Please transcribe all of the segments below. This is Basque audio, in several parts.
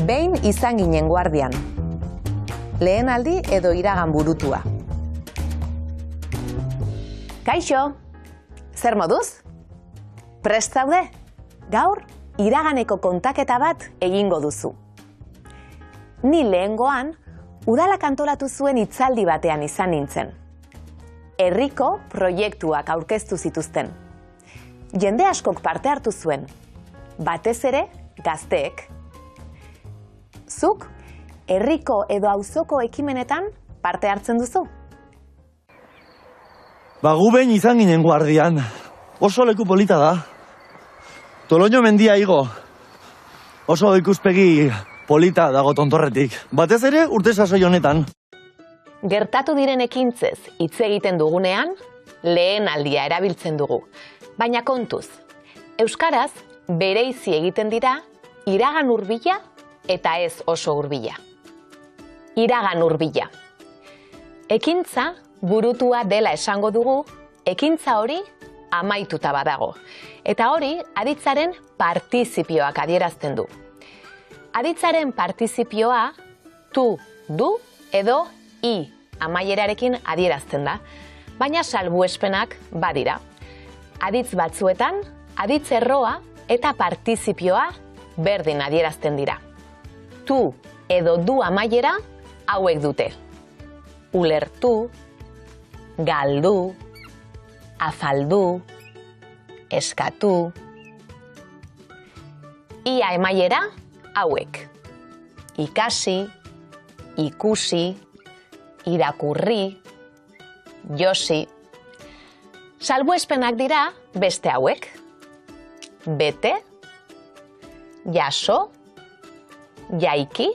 Behin izan ginen guardian. Lehen aldi edo iragan burutua. Kaixo, zer moduz? Prest zaude? Gaur, iraganeko kontaketa bat egingo duzu. Ni lehengoan, udalak antolatu zuen hitzaldi batean izan nintzen. Herriko proiektuak aurkeztu zituzten. Jende askok parte hartu zuen, batez ere gazteek. Zuk, herriko edo auzoko ekimenetan parte hartzen duzu? Gu behin izan ginen guardian. Oso leku polita da. Toloño mendia igo. Oso ikuspegi polita dago tontorretik. Batez ere urte sasoi honetan. Gertatu diren ekintzez hitz egiten dugunean, lehen aldia erabiltzen dugu. Baina kontuz, euskaraz bereizi egiten dira iragan hurbila eta ez oso hurbila. Iragan hurbila. Ekintza burutua dela esango dugu, ekintza hori amaituta badago. Eta hori aditzaren partizipioak adierazten du. Aditzaren partizipioa tu, du edo i amaierarekin adierazten da, baina salbuespenak badira. Aditz batzuetan, aditz erroa eta partizipioa berdin adierazten dira. Tu edo du amaiera hauek dute. Ulertu, galdu, afaldu, eskatu. Ia amaiera hauek. Ikasi, ikusi, irakurri, josi. Salbuespenak dira beste hauek. Bete, jaso, jaiki,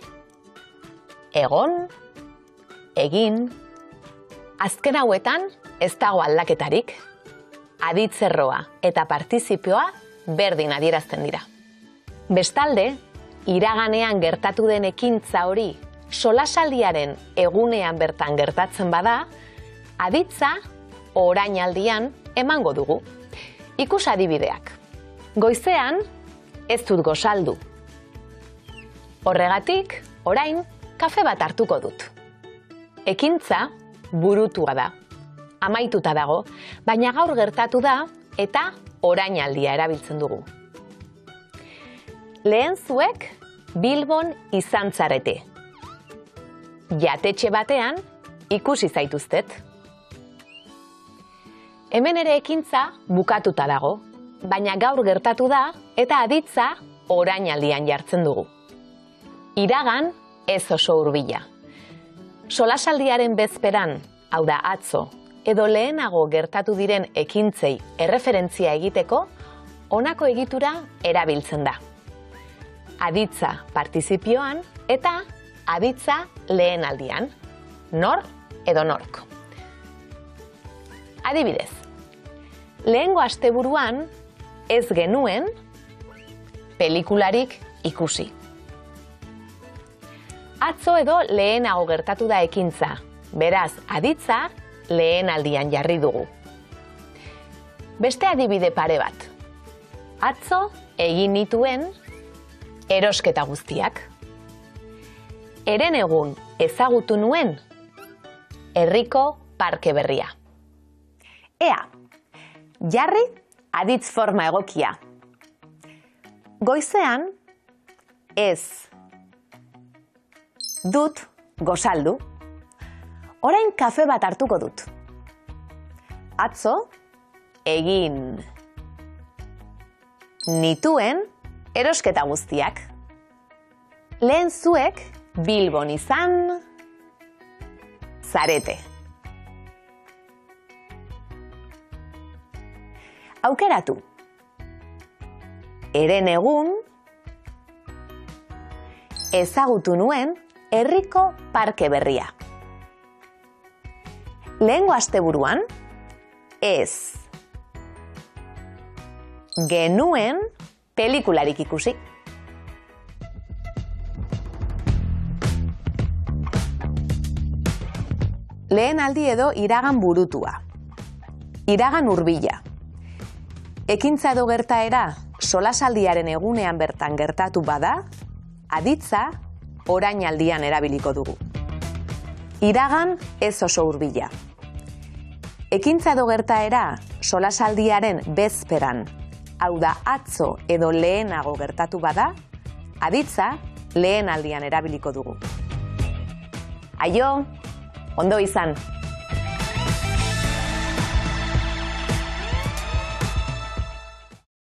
egon, egin. Azken hauetan ez dago aldaketarik. Aditzerroa eta partizipioa berdin adierazten dira. Bestalde, iraganean gertatu den ekintza hori solasaldiaren egunean bertan gertatzen bada, aditza orainaldian emango dugu. Ikus adibideak. Goizean ez dut gosaldu. Horregatik, orain kafe bat hartuko dut. Ekintza burutua da. Amaituta dago, baina gaur gertatu da eta orainaldia erabiltzen dugu. Lehen zuek Bilbon izan zarete. Jatetxe batean ikusi zaituztet. Hemen ere ekintza bukatuta dago, baina gaur gertatu da eta aditza orainaldian jartzen dugu. Iragan ez oso hurbila. Solasaldiaren bezperan, hau da atzo, edo lehenago gertatu diren ekintzei erreferentzia egiteko, honako egitura erabiltzen da. Aditza partizipioan eta aditza lehenaldian, nor edo nork. Adibidez, lehengo asteburuan ez genuen pelikularik ikusi. Atzo edo lehenago gertatu da ekintza, beraz aditza lehenaldian jarri dugu. Beste adibide pare bat. Atzo egin nituen erosketa guztiak. Herenegun ezagutu nuen herriko parke berria. Ea, jarri aditz forma egokia. Goizean ez dut gosaldu. Orain kafe bat hartuko dut. Atzo egin nituen erosketa guztiak. Lehen zuek Bilbon izan zarete. Aukeratu. Herenegun ezagutu nuen herriko parke berria. Lehengo asteburuan ez genuen pelikularik ikusi. Lehen aldi edo iragan burutua. Iragan hurbila. Ekintza edo gertaera solasaldiaren egunean bertan gertatu bada, aditza orainaldian erabiliko dugu. Iragan ez oso hurbila. Ekintza edo gertaera solasaldiaren bezperan, hau da atzo edo lehenago gertatu bada, aditza lehenaldian erabiliko dugu. Aio, ondo izan!